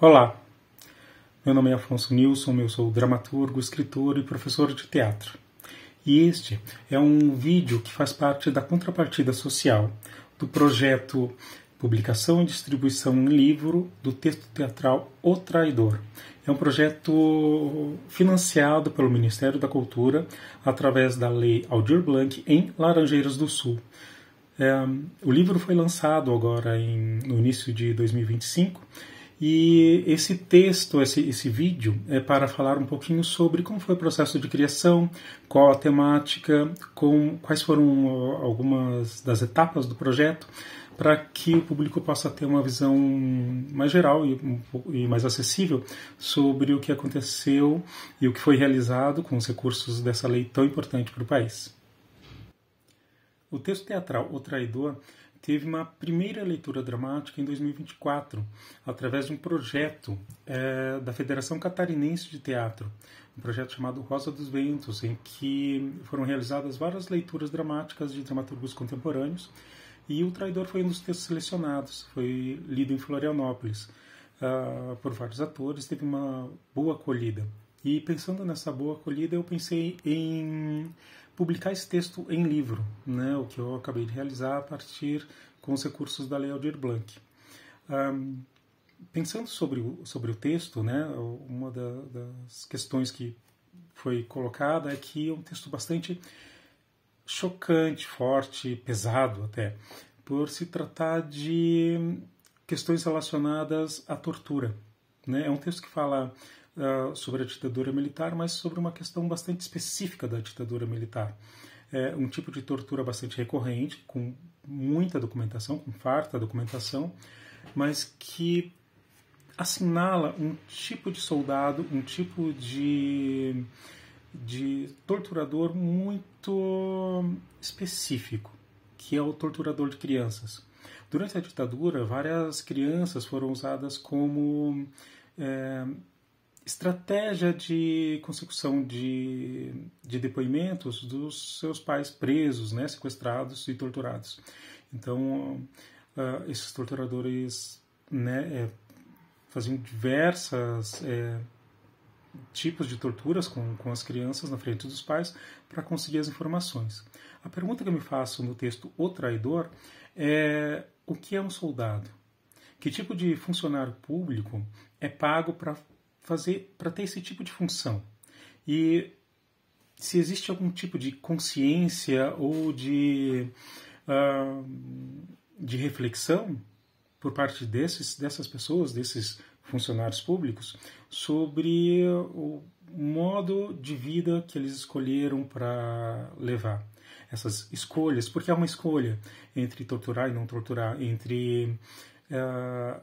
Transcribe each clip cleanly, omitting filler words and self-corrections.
Olá, meu nome é Afonso Nilson, eu sou dramaturgo, escritor e professor de teatro. E este é um vídeo que faz parte da contrapartida social do projeto Publicação e Distribuição em Livro do texto teatral O Traidor. É um projeto financiado pelo Ministério da Cultura através da Lei Aldir Blanc em Laranjeiras do Sul. O livro foi lançado agora no início de 2025 e esse texto, esse vídeo é para falar um pouquinho sobre como foi o processo de criação, qual a temática, quais foram algumas das etapas do projeto, para que o público possa ter uma visão mais geral e mais acessível sobre o que aconteceu e o que foi realizado com os recursos dessa lei tão importante para o país. O texto teatral O Traidor teve uma primeira leitura dramática em 2024, através de um projeto da Federação Catarinense de Teatro, um projeto chamado Rosa dos Ventos, em que foram realizadas várias leituras dramáticas de dramaturgos contemporâneos, e O Traidor foi um dos textos selecionados, foi lido em Florianópolis por vários atores, teve uma boa acolhida. E pensando nessa boa acolhida, eu pensei em publicar esse texto em livro, né, o que eu acabei de realizar a partir com os recursos da Lei Aldir Blanc. Pensando sobre o texto, né, uma das questões que foi colocada é que é um texto bastante chocante, forte, pesado até, por se tratar de questões relacionadas à tortura. Né? É um texto que fala sobre a ditadura militar, mas sobre uma questão bastante específica da ditadura militar. É um tipo de tortura bastante recorrente, com muita documentação, com farta documentação, mas que assinala um tipo de soldado, um tipo de torturador muito específico, que é o torturador de crianças. Durante a ditadura, várias crianças foram usadas como estratégia de consecução de depoimentos dos seus pais presos, né, sequestrados e torturados. Então, esses torturadores, né, faziam diversas tipos de torturas com as crianças na frente dos pais para conseguir as informações. A pergunta que eu me faço no texto O Traidor é: o que é um soldado? Que tipo de funcionário público é pago para ter esse tipo de função? E se existe algum tipo de consciência ou de reflexão por parte dessas pessoas, desses funcionários públicos, sobre o modo de vida que eles escolheram para levar. Essas escolhas, porque é uma escolha entre torturar e não torturar, entre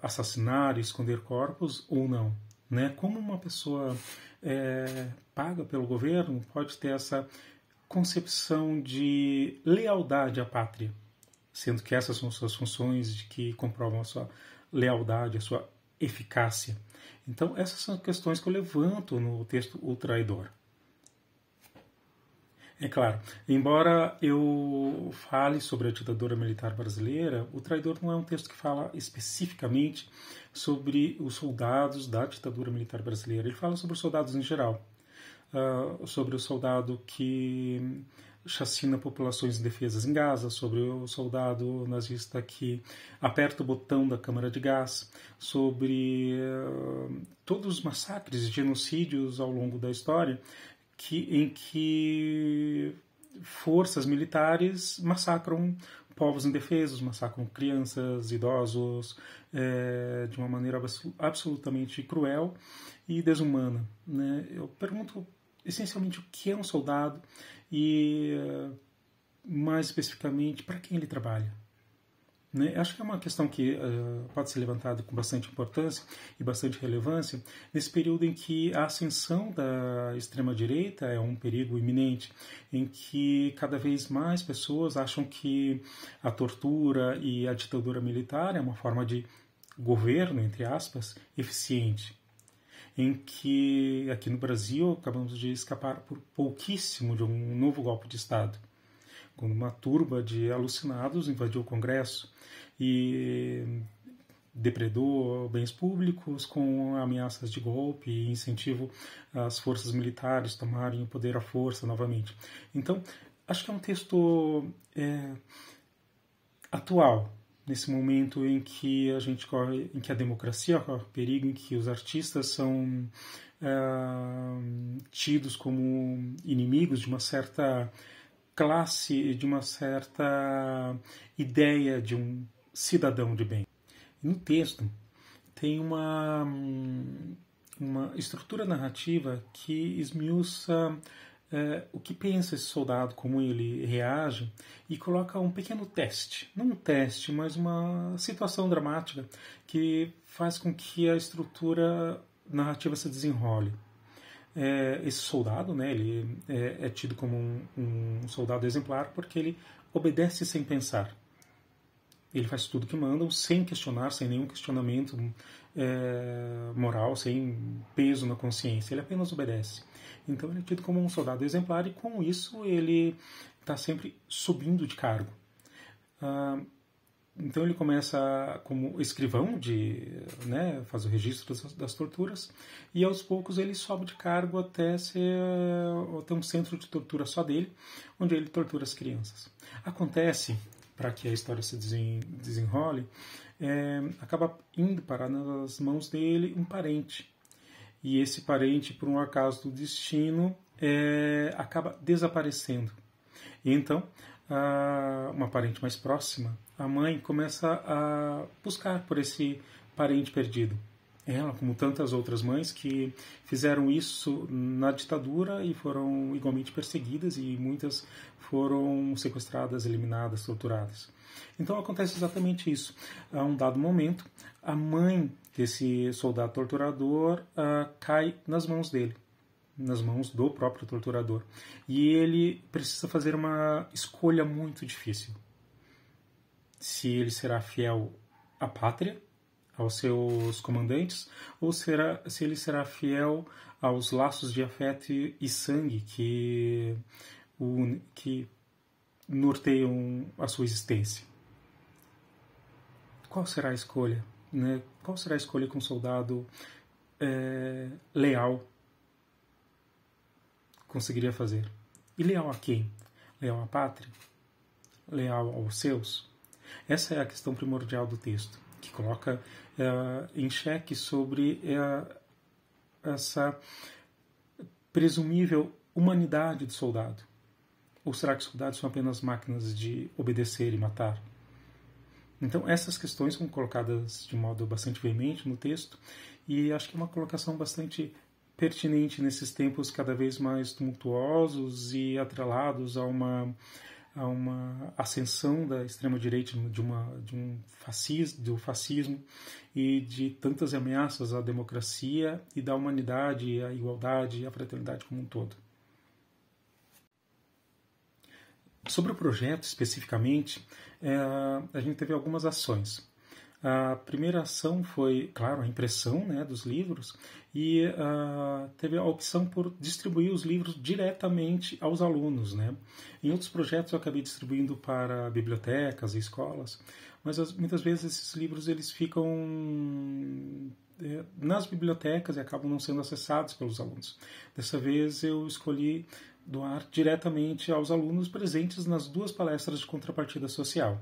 assassinar e esconder corpos ou não. Né? Como uma pessoa paga pelo governo pode ter essa concepção de lealdade à pátria, sendo que essas são suas funções de que comprovam a sua lealdade, a sua eficácia. Então, essas são questões que eu levanto no texto O Traidor. É claro, embora eu fale sobre a ditadura militar brasileira, O Traidor não é um texto que fala especificamente sobre os soldados da ditadura militar brasileira. Ele fala sobre os soldados em geral, sobre o soldado que chacina populações indefesas em Gaza, sobre o soldado nazista que aperta o botão da câmara de gás, sobre todos os massacres e genocídios ao longo da história em que forças militares massacram povos indefesos, massacram crianças, idosos, de uma maneira absolutamente cruel e desumana. Né? Eu pergunto essencialmente o que é um soldado e, mais especificamente, para quem ele trabalha. Né? Acho que é uma questão que pode ser levantada com bastante importância e bastante relevância nesse período em que a ascensão da extrema-direita é um perigo iminente, em que cada vez mais pessoas acham que a tortura e a ditadura militar é uma forma de governo, entre aspas, eficiente, em que aqui no Brasil acabamos de escapar por pouquíssimo de um novo golpe de Estado, quando uma turba de alucinados invadiu o Congresso e depredou bens públicos com ameaças de golpe e incentivo às forças militares tomarem o poder à força novamente. Então, acho que é um texto atual, nesse momento em que a gente corre, em que a democracia corre perigo, em que os artistas são tidos como inimigos de uma certa classe, de uma certa ideia de um cidadão de bem. No texto tem uma estrutura narrativa que esmiuça o que pensa esse soldado, como ele reage, e coloca um pequeno teste, não um teste, mas uma situação dramática que faz com que a estrutura narrativa se desenrole. Esse soldado, né, ele é tido como um soldado exemplar porque ele obedece sem pensar. Ele faz tudo que mandam, sem questionar, sem nenhum questionamento moral, sem peso na consciência. Ele apenas obedece. Então ele é tido como um soldado exemplar e com isso ele está sempre subindo de cargo. Então ele começa como escrivão, faz o registro das torturas, e aos poucos ele sobe de cargo até ter um centro de tortura só dele, onde ele tortura as crianças. Acontece, para que a história se desenrole, acaba indo parar nas mãos dele um parente. E esse parente, por um acaso do destino, acaba desaparecendo. E então, uma parente mais próxima, a mãe começa a buscar por esse parente perdido. Ela, como tantas outras mães que fizeram isso na ditadura e foram igualmente perseguidas, e muitas foram sequestradas, eliminadas, torturadas. Então acontece exatamente isso. A um dado momento, a mãe desse soldado torturador cai nas mãos dele, nas mãos do próprio torturador. E ele precisa fazer uma escolha muito difícil. Se ele será fiel à pátria, aos seus comandantes, ou se ele será fiel aos laços de afeto e sangue que norteiam a sua existência. Qual será a escolha? Né? Qual será a escolha que um soldado leal conseguiria fazer? E leal a quem? Leal à pátria? Leal aos seus? Essa é a questão primordial do texto, que coloca em xeque sobre essa presumível humanidade do soldado. Ou será que os soldados são apenas máquinas de obedecer e matar? Então essas questões são colocadas de modo bastante veemente no texto, e acho que é uma colocação bastante pertinente nesses tempos cada vez mais tumultuosos e atrelados a uma ascensão da extrema-direita, do fascismo e de tantas ameaças à democracia e da humanidade, à igualdade e à fraternidade como um todo. Sobre o projeto, especificamente, a gente teve algumas ações. A primeira ação foi, claro, a impressão, né, dos livros, e teve a opção por distribuir os livros diretamente aos alunos, né? Em outros projetos eu acabei distribuindo para bibliotecas e escolas, mas muitas vezes esses livros eles ficam nas bibliotecas e acabam não sendo acessados pelos alunos. Dessa vez eu escolhi doar diretamente aos alunos presentes nas 2 palestras de contrapartida social.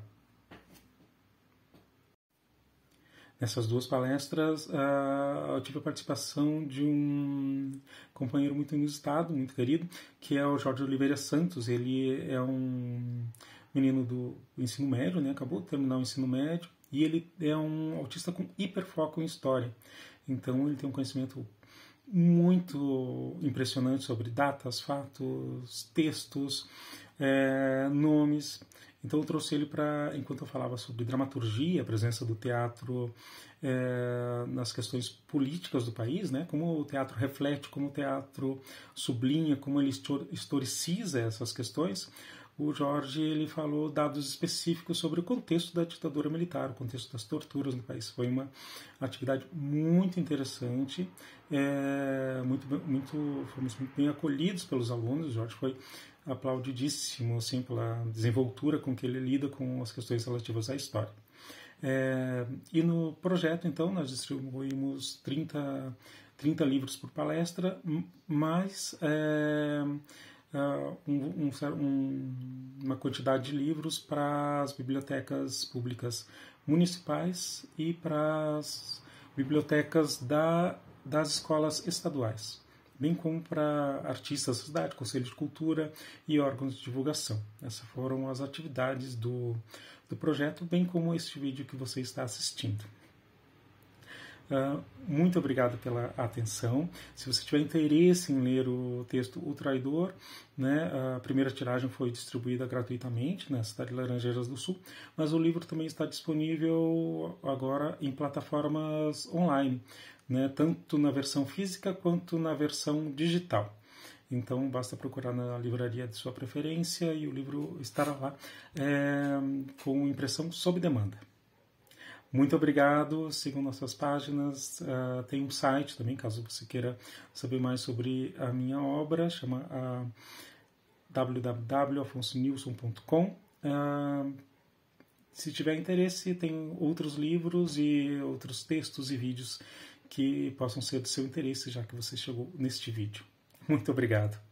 Nessas 2 palestras, eu tive a participação de um companheiro muito inusitado, muito querido, que é o Jorge Oliveira Santos. Ele é um menino do ensino médio, né? Acabou de terminar o ensino médio, e ele é um autista com hiperfoco em história. Então ele tem um conhecimento muito impressionante sobre datas, fatos, textos, nomes. Então eu trouxe ele para, enquanto eu falava sobre dramaturgia, a presença do teatro nas questões políticas do país, né? Como o teatro reflete, como o teatro sublinha, como ele historiciza essas questões. O Jorge ele falou dados específicos sobre o contexto da ditadura militar, o contexto das torturas no país. Foi uma atividade muito interessante, fomos muito bem acolhidos pelos alunos. O Jorge foi aplaudidíssimo assim, pela desenvoltura com que ele lida com as questões relativas à história. E no projeto, então, nós distribuímos 30 livros por palestra, mais uma quantidade de livros para as bibliotecas públicas municipais e para as bibliotecas das escolas estaduais, bem como para artistas da cidade, Conselho de Cultura e órgãos de divulgação. Essas foram as atividades do projeto, bem como este vídeo que você está assistindo. Muito obrigado pela atenção. Se você tiver interesse em ler o texto O Traidor, né, a primeira tiragem foi distribuída gratuitamente na cidade de Laranjeiras do Sul, mas o livro também está disponível agora em plataformas online, né, tanto na versão física quanto na versão digital. Então basta procurar na livraria de sua preferência e o livro estará lá com impressão sob demanda. Muito obrigado, sigam nossas páginas, tem um site também, caso você queira saber mais sobre a minha obra, chama www.alfonsonilson.com. Se tiver interesse, tem outros livros e outros textos e vídeos que possam ser do seu interesse, já que você chegou neste vídeo. Muito obrigado.